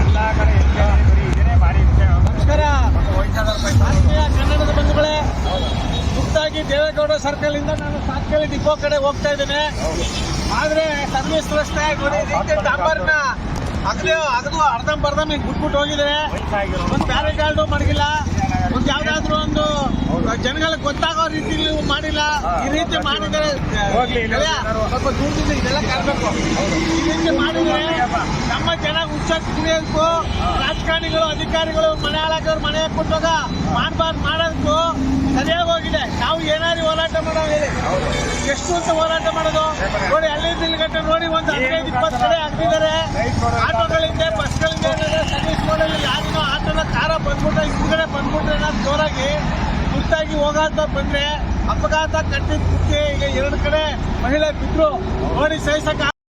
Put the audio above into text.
ಎಲ್ಲ ಕಡೆ ಇದೇ ಭಾರಿ ವಿಷಯ. ನಮಸ್ಕಾರ ಆತ್ಮೀಯ ಕನ್ನಡದ ಬಂಧುಗಳೇ, ಗುಪ್ತಾಗಿ ದೇವೇಗೌಡ ಸರ್ಕಲ್ ಇಂದ ನಾನು ಸಾತ್ಕೇಳಿ ಡಿಪೋ ಕಡೆ ಹೋಗ್ತಾ ಇದ್ದೇನೆ. ಆದ್ರೆ ಸರ್ವಿಸ್ ರಸ್ತೆ ನೋಡಿ ಡಾಂಬರ್ನ ಅಗದು ಅರ್ಧಂಬರ್ಧಂ ಈಗ ಬಿಟ್ಬಿಟ್ಟು ಹೋಗಿದ್ದಾರೆ. ಒಂದು ಬ್ಯಾರಿಕಾರ್ಡು ಮಡಗಿಲ್ಲ, ಒಂದು ಯಾವ್ದಾದ್ರು ಒಂದು ಜನಗಳಿಗೆ ಗೊತ್ತಾಗೋ ರೀತಿ ಮಾಡಿಲ್ಲ. ಈ ರೀತಿ ಮಾಡಿದರೆ ಸ್ವಲ್ಪ ದೂರದಿಂದ ಇದೆಲ್ಲ ಕಾಣಬೇಕು. ಈ ರೀತಿ ಮಾಡಿದರೆ ನಮ್ಮ ಜನ ಹುಚ್ಚಾಗಿ ಕುಡಿಯೋದಕ್ಕೂ ರಾಜಕಾರಣಿಗಳು ಅಧಿಕಾರಿಗಳು ಮನೆ ಹಾಳಾಕೋರು ಮನೆ ಕೊಟ್ಟಾಗ ಮಾಡೋದಕ್ಕೂ ಸರಿಯಾಗಿ ಹೋಗಿದೆ. ನಾವು ಏನಾದ್ರು ಹೋರಾಟ ಮಾಡೋ ಹೇಳಿ, ಎಷ್ಟು ಅಂತ ಹೋರಾಟ ಮಾಡೋದು ನೋಡಿ. ಅಲ್ಲಿ ನಿಲ್ಗಟ್ಟೆ ನೋಡಿ ಒಂದು 15-20 ಕಡೆ ಹಾಕ್ತಿದ್ದಾರೆ. ಆಟೋಗಳಿಂದ ಬಸ್ಗಳಿಂದ ಸರ್ವಿಸ್ ಮಾಡಲಿ. ಯಾರಿನೋ ಆಟೋನ ಕಾರ ಬಂದ್ಬಿಟ್ರೆ ಹಿಂದ್ಗಡೆ ಬಂದ್ಬಿಟ್ರೆ ಏನಾದ್ರು ಜೋರಾಗಿ ಗುರ್ತಾಗಿ ಹೋಗಾಟ ಬಂದ್ರೆ ಅಪಘಾತ ಕಟ್ಟಿದ ಕುಟ್ಟಿ ಈಗ 2 ಕಡೆ ಮಹಿಳೆ ಬಿದ್ರು ನೋಡಿ. ಸಹಿಸಕ್ಕೆ